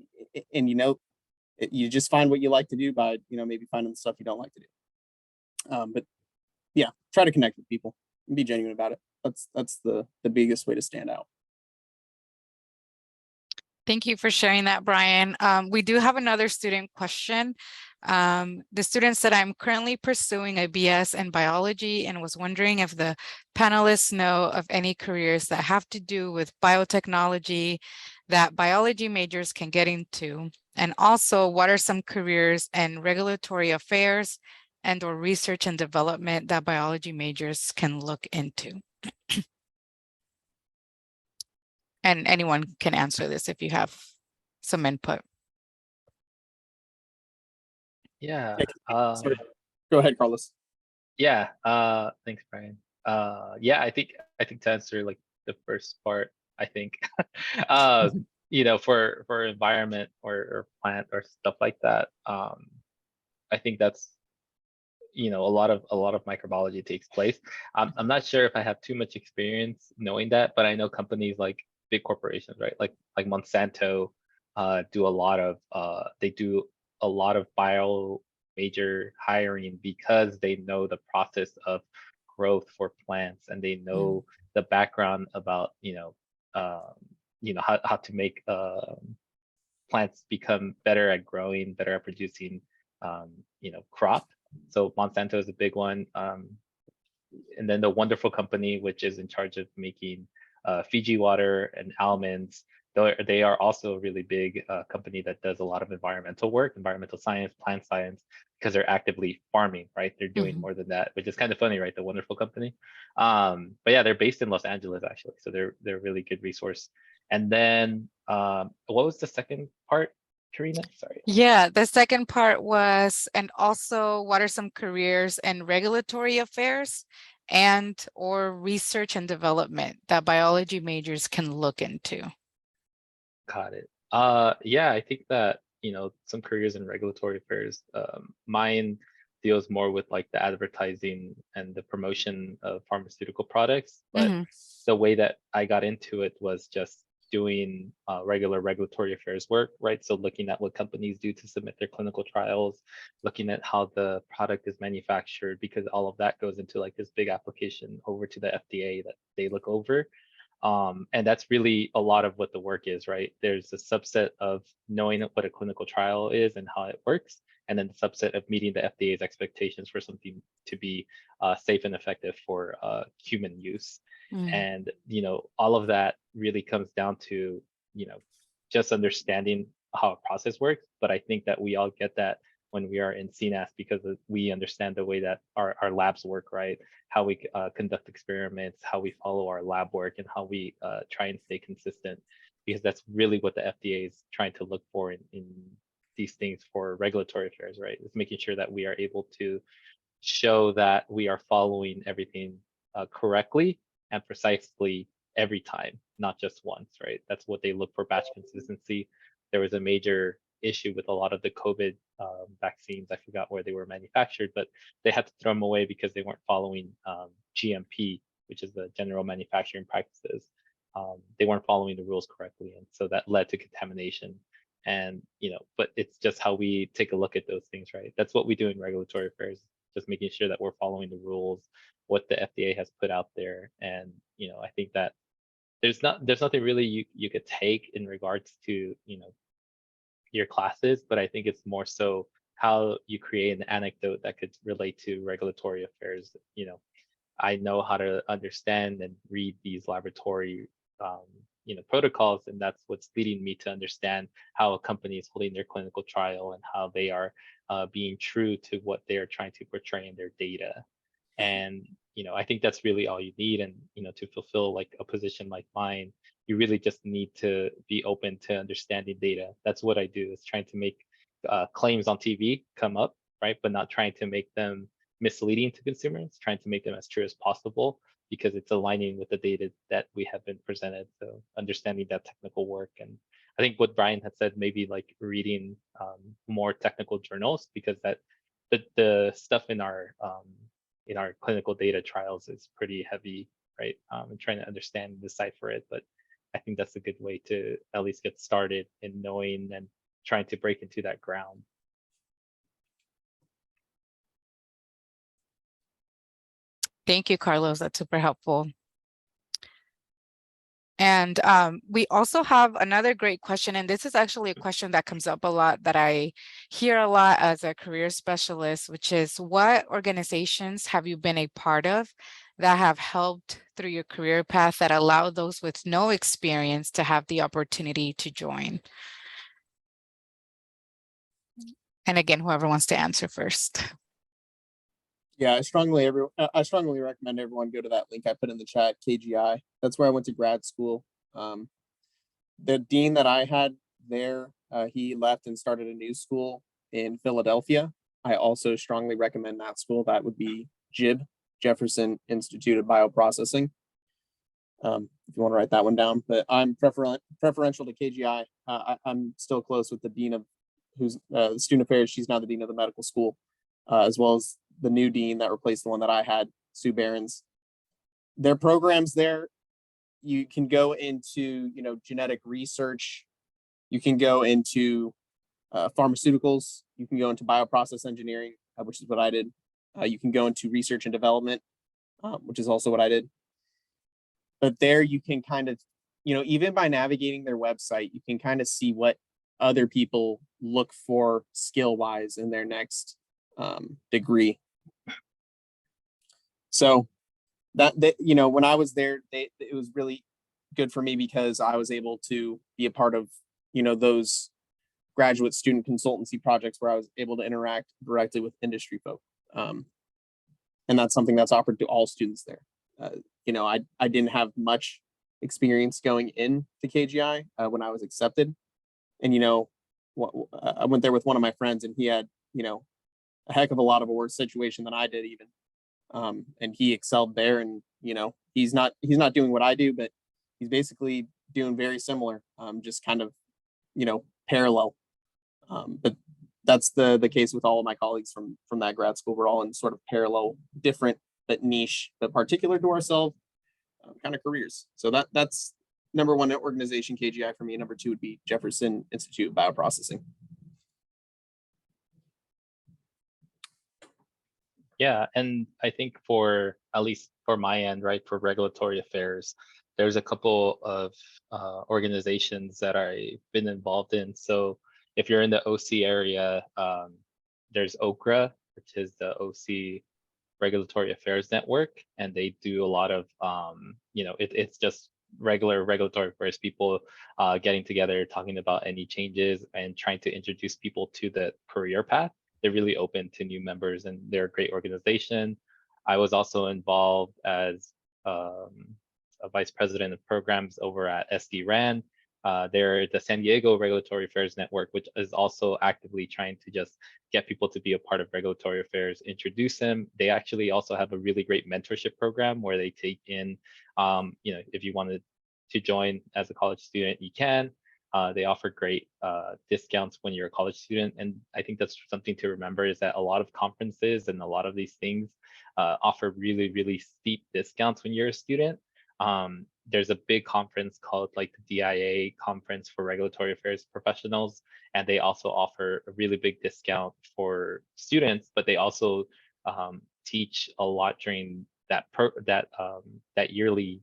and you just find what you like to do by, maybe finding the stuff you don't like to do. But yeah, try to connect with people and be genuine about it. That's the biggest way to stand out. Thank you for sharing that, Brian. We do have another student question. The student said, I'm currently pursuing a BS in biology and was wondering if the panelists know of any careers that have to do with biotechnology that biology majors can get into. And also, what are some careers in regulatory affairs and or research and development that biology majors can look into? And anyone can answer this if you have some input. Yeah. Go ahead, Carlos. Yeah. Thanks, Brian. Yeah, I think to answer like the first part, I think. For environment or plant or stuff like that. I think that's a lot of microbiology takes place. I'm not sure if I have too much experience knowing that, but I know companies like big corporations, right? Like Monsanto, do a lot of bio major hiring because they know the process of growth for plants, and they know the background about how to make plants become better at growing, better at producing crop. So Monsanto is a big one. And then the Wonderful Company, which is in charge of making Fiji water and almonds. They are also a really big company that does a lot of environmental work, environmental science, plant science, because they're actively farming, right? They're doing more than that, which is kind of funny, right? The Wonderful Company. But yeah, they're based in Los Angeles, actually. So they're a really good resource. And then what was the second part, Karina? Sorry. Yeah, the second part was, and also what are some careers in regulatory affairs and or research and development that biology majors can look into? Got it. Yeah, I think that, some careers in regulatory affairs, mine deals more with like the advertising and the promotion of pharmaceutical products. But the way that I got into it was just doing regular regulatory affairs work, right? So looking at what companies do to submit their clinical trials, looking at how the product is manufactured, because all of that goes into like this big application over to the FDA that they look over. And that's really a lot of what the work is, right? There's a subset of knowing what a clinical trial is and how it works, and then the subset of meeting the FDA's expectations for something to be safe and effective for human use. And, all of that really comes down to, just understanding how a process works. But I think that we all get that when we are in CNAS, because we understand the way that our labs work, right? How we conduct experiments, how we follow our lab work, and how we try and stay consistent, because that's really what the FDA is trying to look for in these things for regulatory affairs, right? It's making sure that we are able to show that we are following everything correctly and precisely every time, not just once, right? That's what they look for, batch consistency. There was a major issue with a lot of the COVID vaccines. I forgot where they were manufactured, but they had to throw them away because they weren't following GMP, which is the general manufacturing practices. They weren't following the rules correctly, and so that led to contamination. And but it's just how we take a look at those things, right? That's what we do in regulatory affairs, just making sure that we're following the rules, what the FDA has put out there. And I think that there's nothing really you could take in regards to your classes, but I think it's more so how you create an anecdote that could relate to regulatory affairs. I know how to understand and read these laboratory protocols, and that's what's leading me to understand how a company is holding their clinical trial and how they are being true to what they are trying to portray in their data. And I think that's really all you need. And to fulfill like a position like mine, you really just need to be open to understanding data. That's what I do, is trying to make claims on TV come up, right? But not trying to make them misleading to consumers, trying to make them as true as possible, because it's aligning with the data that we have been presented. So understanding that technical work. And I think what Brian had said, maybe like reading more technical journals, because that the stuff in our clinical data trials is pretty heavy, right? And trying to understand and decipher it. But I think that's a good way to at least get started in knowing and trying to break into that ground. Thank you, Carlos. That's super helpful. And we also have another great question, and this is actually a question that comes up a lot, that I hear a lot as a career specialist, which is, what organizations have you been a part of that have helped through your career path that allow those with no experience to have the opportunity to join? And again, whoever wants to answer first. Yeah, I strongly recommend everyone go to that link I put in the chat, KGI. That's where I went to grad school. The dean that I had there, he left and started a new school in Philadelphia. I also strongly recommend that school. That would be JIB, Jefferson Institute of Bioprocessing. if you want to write that one down. But I'm preferential to KGI. I'm still close with the dean of who's the student affairs. She's now the dean of the medical school, as well as the new dean that replaced the one that I had, Sue Behrens. Their programs there, you can go into, you know, genetic research. You can go into pharmaceuticals. You can go into bioprocess engineering, which is what I did. You can go into research and development, which is also what I did. But there you can kind of, you know, even by navigating their website, you can kind of see what other people look for skill-wise in their next degree. So that, you know, when I was there, it was really good for me because I was able to be a part of, you know, those graduate student consultancy projects where I was able to interact directly with industry folk. And that's something that's offered to all students there. You know, I didn't have much experience going in to KGI when I was accepted. And, you know, I went there with one of my friends and he had, you know, a heck of a lot of a worse situation than I did even. And he excelled there, and, you know, he's not doing what I do, but he's basically doing very similar, just kind of, you know, parallel. But that's the case with all of my colleagues from that grad school. We're all in sort of parallel, different, but niche, but particular to ourselves kind of careers. So that's number one organization, KGI for me. Number two would be Jefferson Institute of Bioprocessing. Yeah, and I think for, at least for my end, right, for regulatory affairs, there's a couple of organizations that I've been involved in. So if you're in the OC area, there's OCRA, which is the OC Regulatory Affairs Network, and they do a lot of, you know, it's just regular regulatory affairs people getting together, talking about any changes and trying to introduce people to the career path. They're really open to new members, and they're a great organization. I was also involved as a vice president of programs over at SDRAN. They're the San Diego Regulatory Affairs Network, which is also actively trying to just get people to be a part of regulatory affairs, introduce them. They actually also have a really great mentorship program where they take in, you know, if you wanted to join as a college student, you can. They offer great discounts when you're a college student. And I think that's something to remember, is that a lot of conferences and a lot of these things offer really, really steep discounts when you're a student. There's a big conference called like the DIA Conference for Regulatory Affairs Professionals, and they also offer a really big discount for students, but they also teach a lot during that yearly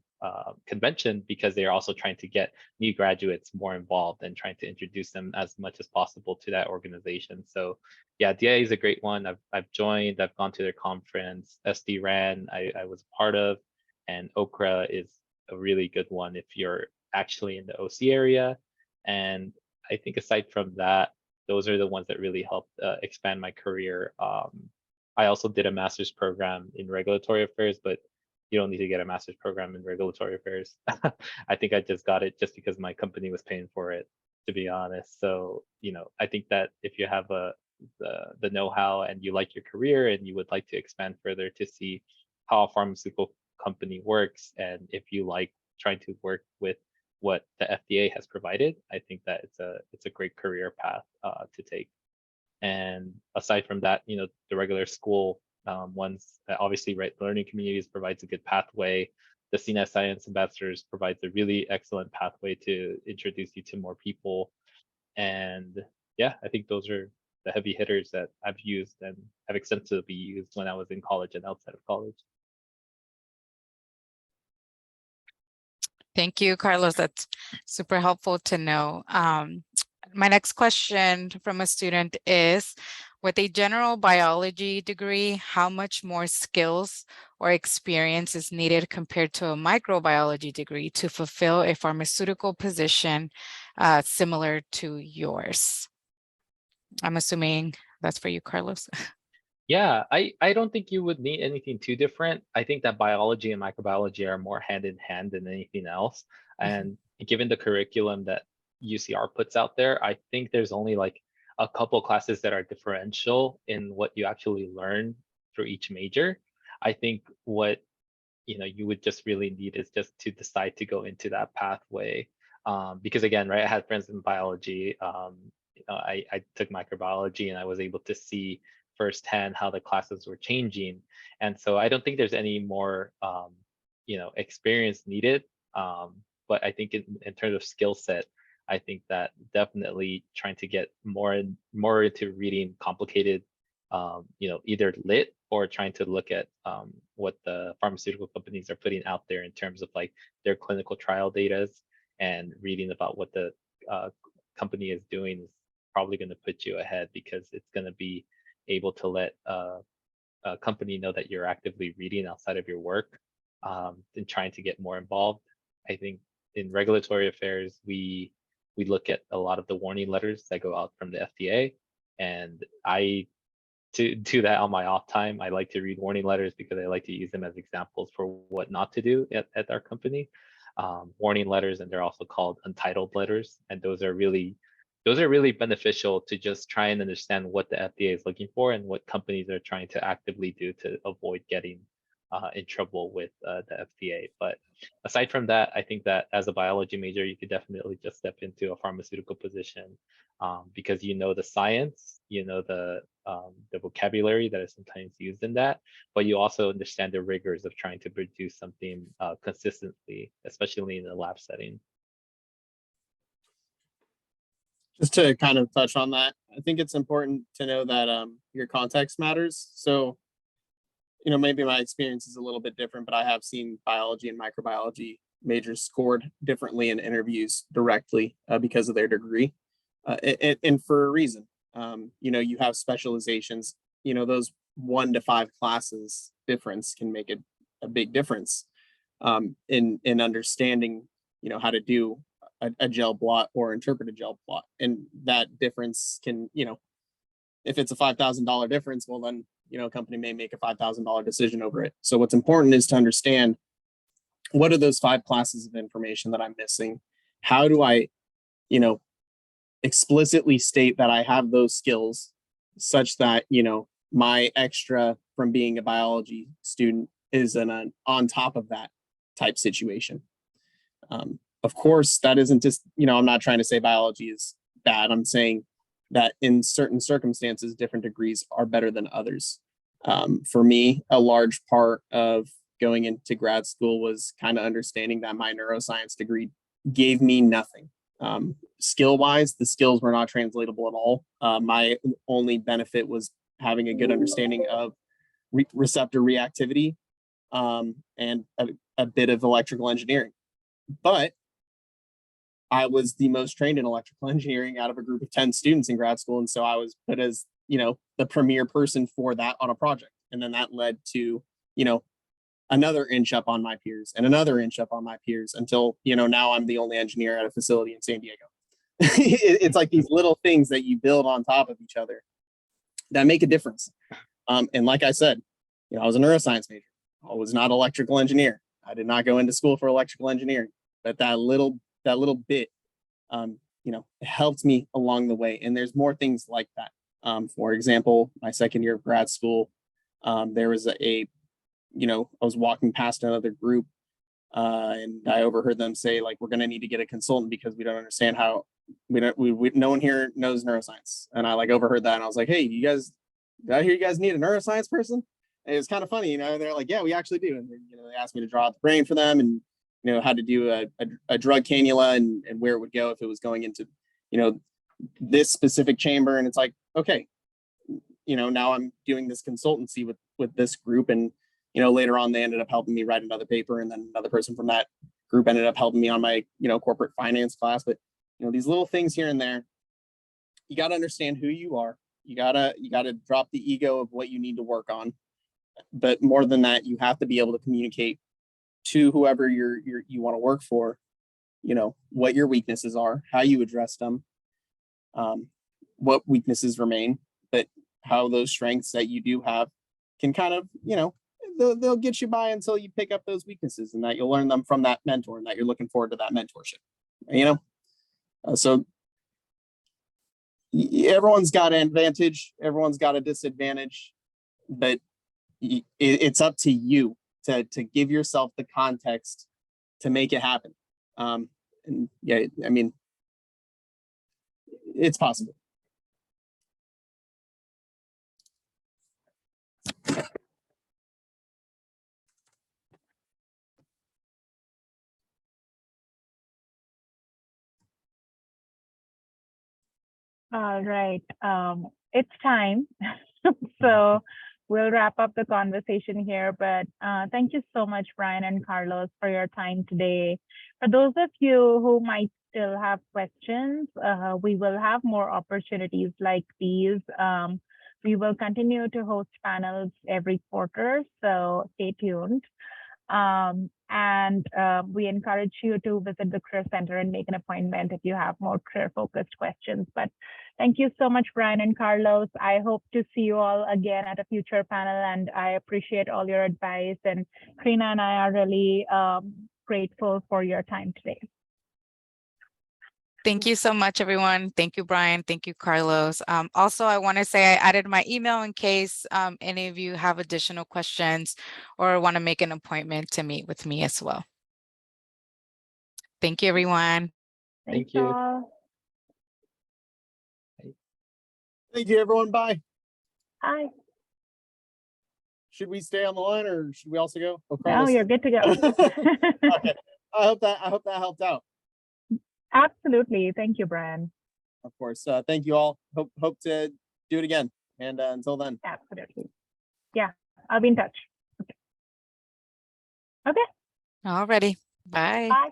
convention, because they are also trying to get new graduates more involved and trying to introduce them as much as possible to that organization. So yeah, DIA is a great one. I've joined, I've gone to their conference. SDRAN I was a part of, and OCRA is a really good one if you're actually in the OC area. And I think aside from that, those are the ones that really helped expand my career. I also did a master's program in regulatory affairs, but you don't need to get a master's program in regulatory affairs. I think I just got it just because my company was paying for it, to be honest. So, you know, I think that if you have the know-how and you like your career and you would like to expand further to see how a pharmaceutical company works, and if you like trying to work with what the FDA has provided, I think that it's a great career path to take. And aside from that, you know, the regular school ones, obviously, right, learning communities provides a good pathway. The CNAS Science Ambassadors provides a really excellent pathway to introduce you to more people. And yeah, I think those are the heavy hitters that I've used and have extensively used when I was in college and outside of college. Thank you, Carlos. That's super helpful to know. My next question from a student is, with a general biology degree, how much more skills or experience is needed compared to a microbiology degree to fulfill a pharmaceutical position similar to yours? I'm assuming that's for you, Carlos. Yeah, I don't think you would need anything too different. I think that biology and microbiology are more hand in hand than anything else. And given the curriculum that UCR puts out there, I think there's only like a couple classes that are differential in what you actually learn through each major. I think what you would just really need is just to decide to go into that pathway. Because again, right, I had friends in biology. I took microbiology and I was able to see firsthand how the classes were changing. And so I don't think there's any more, experience needed. But I think in terms of skill set, I think that definitely trying to get more and more into reading complicated, either lit or trying to look at what the pharmaceutical companies are putting out there in terms of like their clinical trial data, and reading about what the company is doing is probably going to put you ahead, because it's going to be able to let a company know that you're actively reading outside of your work, and trying to get more involved. I think in regulatory affairs, we look at a lot of the warning letters that go out from the FDA, and to do that on my off time, I like to read warning letters because I like to use them as examples for what not to do at our company. Warning letters, and they're also called untitled letters, and those are really beneficial to just try and understand what the FDA is looking for and what companies are trying to actively do to avoid getting in trouble with the FDA. But aside from that, I think that as a biology major, you could definitely just step into a pharmaceutical position, because you know the science, you know the vocabulary that is sometimes used in that, but you also understand the rigors of trying to produce something consistently, especially in a lab setting. Just to kind of touch on that, I think it's important to know that your context matters. So, maybe my experience is a little bit different, but I have seen biology and microbiology majors scored differently in interviews directly because of their degree, and for a reason. You have specializations. Those 1 to 5 classes difference can make a big difference in understanding, how to do a gel blot or interpret a gel blot. And that difference can, if it's a $5,000 difference, well then, a company may make a $5,000 decision over it. So what's important is to understand, what are those 5 classes of information that I'm missing? How do I, explicitly state that I have those skills such that, my extra from being a biology student is on top of that type situation. Of course, that isn't just, I'm not trying to say biology is bad. I'm saying that in certain circumstances, different degrees are better than others. For me, a large part of going into grad school was kind of understanding that my neuroscience degree gave me nothing. Skill-wise, the skills were not translatable at all. My only benefit was having a good understanding of receptor reactivity and a bit of electrical engineering. But I was the most trained in electrical engineering out of a group of 10 students in grad school. And so I was put as, the premier person for that on a project. And then that led to, another inch up on my peers and another inch up on my peers until, now I'm the only engineer at a facility in San Diego. It's like these little things that you build on top of each other that make a difference. And like I said, I was a neuroscience major. I was not an electrical engineer. I did not go into school for electrical engineering, but that little bit, it helped me along the way. And there's more things like that. For example, my second year of grad school, there was I was walking past another group and I overheard them say, like, we're going to need to get a consultant because we don't understand how no one here knows neuroscience. And I overheard that and I was like, hey, did I hear you guys need a neuroscience person? And it was kind of funny, they're like, yeah, we actually do. And they asked me to draw out the brain for them and, how to do a drug cannula and where it would go if it was going into, this specific chamber. And it's like, okay, now I'm doing this consultancy with this group. And, later on, they ended up helping me write another paper. And then another person from that group ended up helping me on my, corporate finance class. But, these little things here and there, you got to understand who you are. You gotta drop the ego of what you need to work on. But more than that, you have to be able to communicate to whoever you want to work for, what your weaknesses are, how you address them, what weaknesses remain, but how those strengths that you do have can kind of, they'll get you by until you pick up those weaknesses, and that you'll learn them from that mentor, and that you're looking forward to that mentorship, so everyone's got an advantage, everyone's got a disadvantage, but it's up to you to give yourself the context to make it happen. And yeah, I mean, it's possible. All right. It's time. So we'll wrap up the conversation here, but thank you so much, Brian and Carlos, for your time today. For those of you who might still have questions, we will have more opportunities like these. We will continue to host panels every quarter, so stay tuned. We encourage you to visit the Career Center and make an appointment if you have more career-focused questions. But thank you so much, Brian and Carlos. I hope to see you all again at a future panel, and I appreciate all your advice. And Karina and I are really grateful for your time today. Thank you so much, everyone. Thank you, Brian. Thank you, Carlos. Also, I want to say I added my email in case any of you have additional questions or want to make an appointment to meet with me as well. Thank you, everyone. Thanks Thank you. all. Thank you, everyone. Bye. Bye. Should we stay on the line or should we also go? Oh, No, Carlos. you're good to go. Okay. I hope that helped out. Absolutely. Thank you, Brian. Of course. Thank you all. Hope to do it again. And until then. Absolutely. Yeah, I'll be in touch. Okay. Alrighty. Bye. Bye.